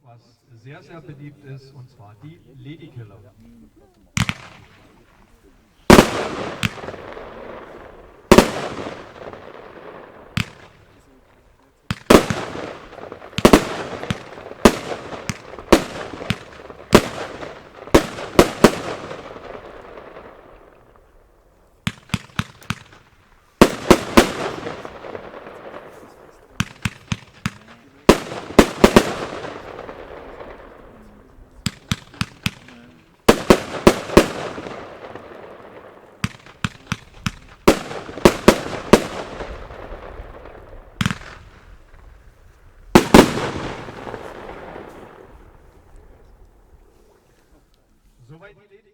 was sehr, sehr beliebt ist, und zwar die Ladykiller. Soweit die Lady.